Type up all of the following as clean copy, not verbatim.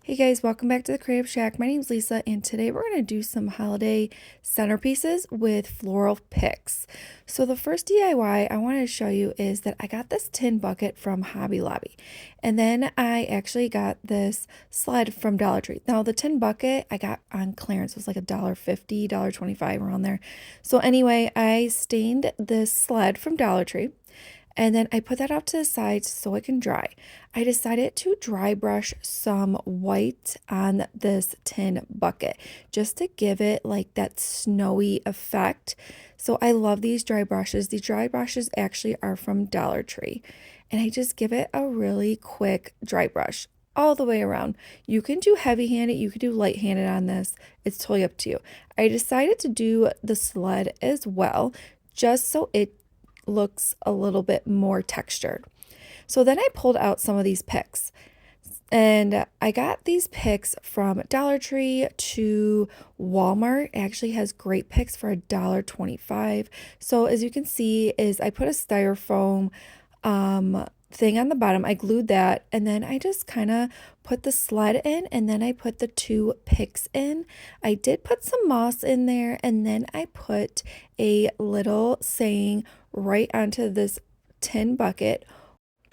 Hey guys, welcome back to the Creative Shack. My name's Lisa, and today we're going to do some holiday centerpieces with floral picks. So the first DIY I want to show you is that I got this tin bucket from Hobby Lobby, and then I actually got this sled from Dollar Tree. Now the tin bucket I got on clearance. It was like $1.50, $1.25 around there. So anyway, I stained this sled from Dollar Tree. And then I put that off to the side so it can dry. I decided to dry brush some white on this tin bucket just to give it like that snowy effect. So I love these dry brushes. These dry brushes actually are from Dollar Tree. And I just give it a really quick dry brush all the way around. You can do heavy-handed, you can do light-handed on this. It's totally up to you. I decided to do the sled as well just so it looks a little bit more textured. So then I pulled out some of these picks, and I got these picks from Dollar Tree to Walmart. It actually has great picks for $1.25. So as you can see is I put a styrofoam thing on the bottom. I glued that, and then I just kind of put the sled in, and then I put the two picks in. I did put some moss in there, and then I put a little saying right onto this tin bucket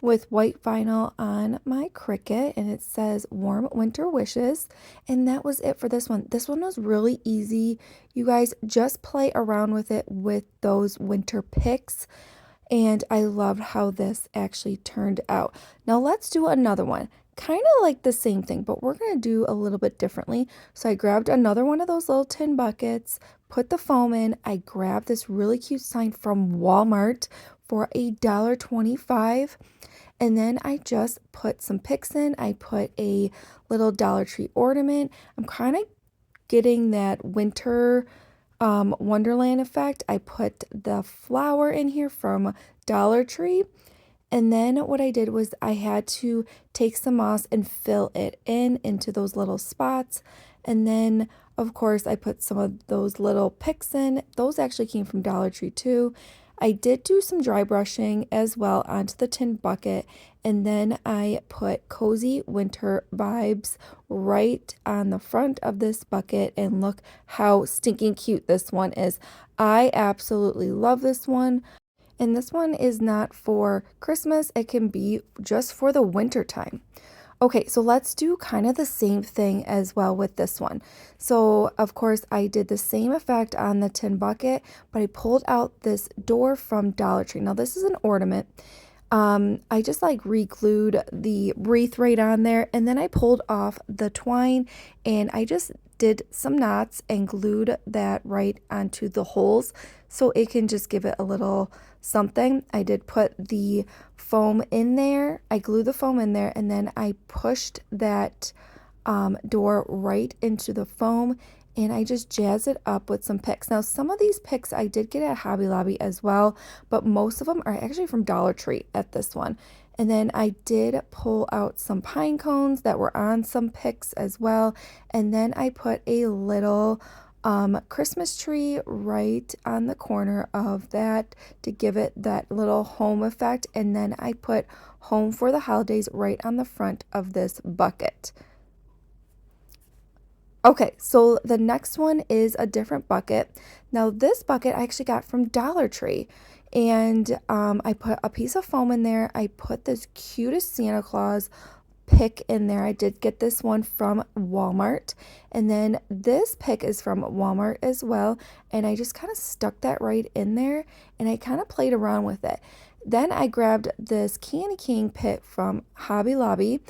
with white vinyl on my Cricut, and it says warm winter wishes. And that was it for this one. This one was really easy. You guys just play around with it with those winter picks, and I loved how this actually turned out. Now let's do another one. Kind of like the same thing, but we're going to do a little bit differently. So I grabbed another one of those little tin buckets, put the foam in. I grabbed this really cute sign from Walmart for $1.25. And then I just put some picks in. I put a little Dollar Tree ornament. I'm kind of getting that winter wonderland effect. I put the flower in here from Dollar Tree. And then what I did was I had to take some moss and fill it in into those little spots. And then, of course, I put some of those little picks in. Those actually came from Dollar Tree too. I did do some dry brushing as well onto the tin bucket. And then I put cozy winter vibes right on the front of this bucket. And look how stinking cute this one is. I absolutely love this one. And this one is not for Christmas. It can be just for the winter time. Okay, so let's do kind of the same thing as well with this one. So, of course, I did the same effect on the tin bucket, but I pulled out this door from Dollar Tree. Now, this is an ornament. I just like re-glued the wreath right on there, and then I pulled off the twine, and I just did some knots and glued that right onto the holes so it can just give it a little something. I did put the foam in there. I glued the foam in there, and then I pushed that door right into the foam, and I just jazzed it up with some picks. Now, some of these picks I did get at Hobby Lobby as well, but most of them are actually from Dollar Tree at this one. And then I did pull out some pine cones that were on some picks as well. And then I put a little Christmas tree right on the corner of that to give it that little home effect. And then I put home for the holidays right on the front of this bucket. Okay, so the next one is a different bucket. Now this bucket I actually got from Dollar Tree, and I put a piece of foam in there. I put this cutest Santa Claus pick in there. I did get this one from Walmart, and then this pick is from Walmart as well, and I just kind of stuck that right in there, and I kind of played around with it. Then I grabbed this Candy King pick from Hobby Lobby.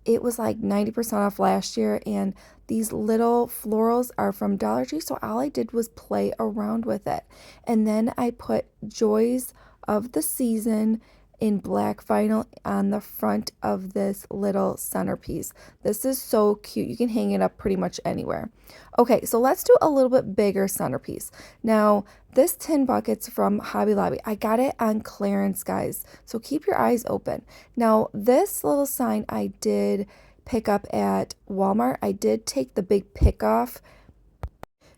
It was like 90% off last year, and these little florals are from Dollar Tree, so all I did was play around with it. And then I put Joys of the Season in black vinyl on the front of this little centerpiece. This is so cute. You can hang it up pretty much anywhere. Okay, so let's do a little bit bigger centerpiece. Now, this tin bucket's from Hobby Lobby. I got it on clearance, guys, so keep your eyes open. Now, this little sign I did pick up at Walmart. I did take the big pick off.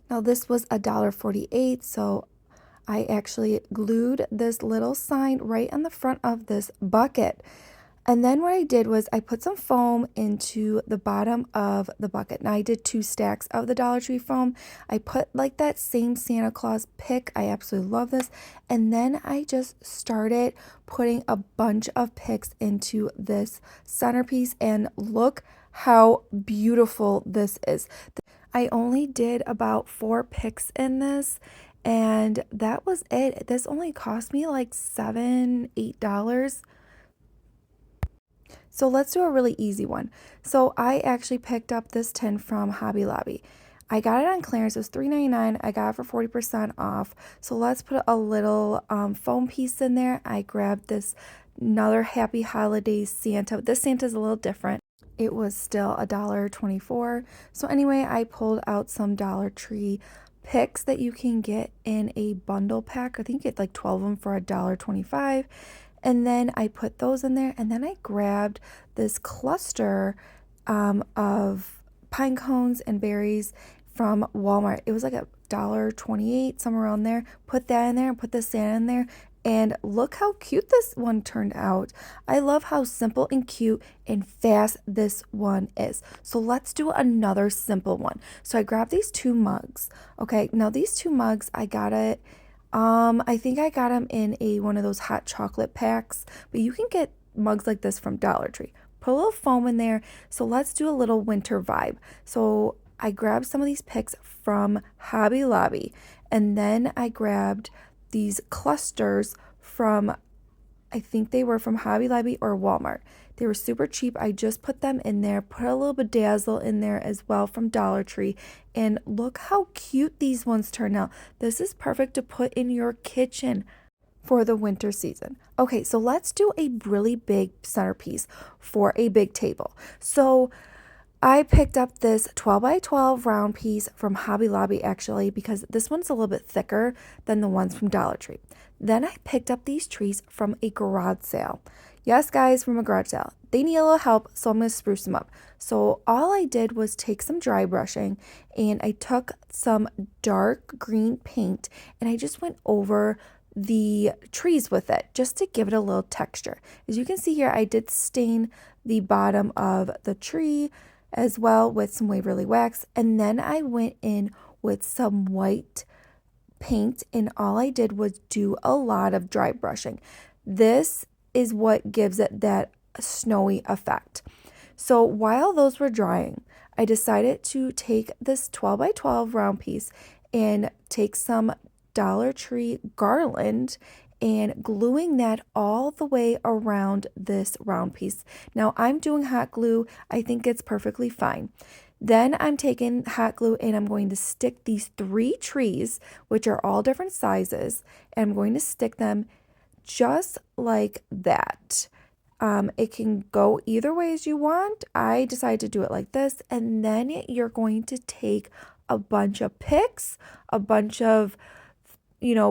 Now, this was $1.48, so I actually glued this little sign right on the front of this bucket. And then what I did was I put some foam into the bottom of the bucket. Now I did 2 stacks of the Dollar Tree foam. I put like that same Santa Claus pick. I absolutely love this. And then I just started putting a bunch of picks into this centerpiece, and look how beautiful this is. I only did about 4 picks in this, and that was it. This only cost me like $7, $8. So let's do a really easy one. So I actually picked up this tin from Hobby Lobby. I got it on clearance. It was $3.99. I got it for 40% off. So let's put a little foam piece in there. I grabbed this another Happy Holidays Santa. This Santa's a little different. It was still $1.24. So anyway, I pulled out some Dollar Tree picks that you can get in a bundle pack. I think you get like 12 of them for $1.25. And then I put those in there, and then I grabbed this cluster of pine cones and berries from Walmart. It was like $1.28, somewhere around there. Put that in there and put the Santa in there. And look how cute this one turned out. I love how simple and cute and fast this one is. So let's do another simple one. So I grabbed these 2 mugs. Okay, now these 2 mugs, I got it. I think I got them in one of those hot chocolate packs, but you can get mugs like this from Dollar Tree. Put a little foam in there. So let's do a little winter vibe. So I grabbed some of these picks from Hobby Lobby, and then I grabbed these clusters from, I think they were from Hobby Lobby or Walmart. They were super cheap. I just put them in there, put a little bedazzle in there as well from Dollar Tree. And look how cute these ones turn out. This is perfect to put in your kitchen for the winter season. Okay, so let's do a really big centerpiece for a big table. So I picked up this 12 by 12 round piece from Hobby Lobby actually, because this one's a little bit thicker than the ones from Dollar Tree. Then I picked up these trees from a garage sale. Yes, guys, from a garage sale. They need a little help, so I'm going to spruce them up. So all I did was take some dry brushing, and I took some dark green paint, and I just went over the trees with it just to give it a little texture. As you can see here, I did stain the bottom of the tree as well with some Waverly wax, and then I went in with some white paint, and all I did was do a lot of dry brushing. This is what gives it that snowy effect. So while those were drying, I decided to take this 12 by 12 round piece and take some Dollar Tree garland and gluing that all the way around this round piece. Now I'm doing hot glue. I think it's perfectly fine. Then I'm taking hot glue and I'm going to stick these 3 trees, which are all different sizes, and I'm going to stick them just like that. It can go either way as you want. I decided to do it like this, and then you're going to take a bunch of picks, a bunch of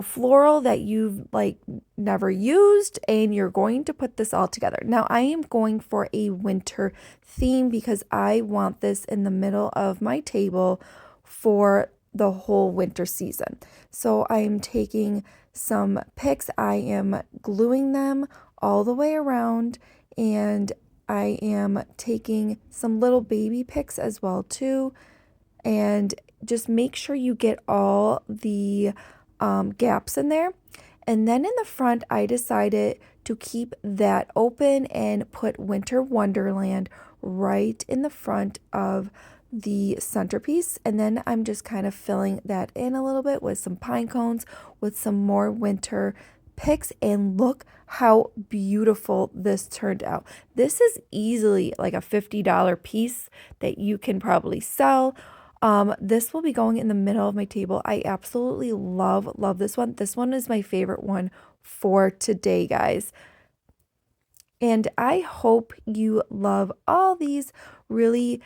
floral that you've like never used, and you're going to put this all together. Now I am going for a winter theme because I want this in the middle of my table for the whole winter season. So I am taking some picks, I am gluing them all the way around, and I am taking some little baby picks as well too, and just make sure you get all the gaps in there. And then in the front, I decided to keep that open and put Winter Wonderland right in the front of the centerpiece. And then I'm just kind of filling that in a little bit with some pine cones, with some more winter picks, and look how beautiful this turned out. This is easily like a $50 piece that you can probably sell. This will be going in the middle of my table. I absolutely love this one. This one is my favorite one for today, guys. And I hope you love all these really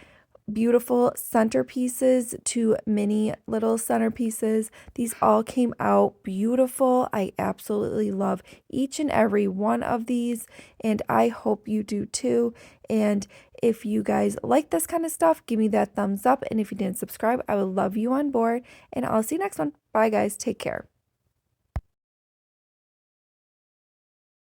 beautiful centerpieces to mini little centerpieces. These all came out beautiful. I absolutely love each and every one of these, and I hope you do too. And if you guys like this kind of stuff, give me that thumbs up. And if you didn't subscribe, I would love you on board. And I'll see you next one. Bye, guys. Take care.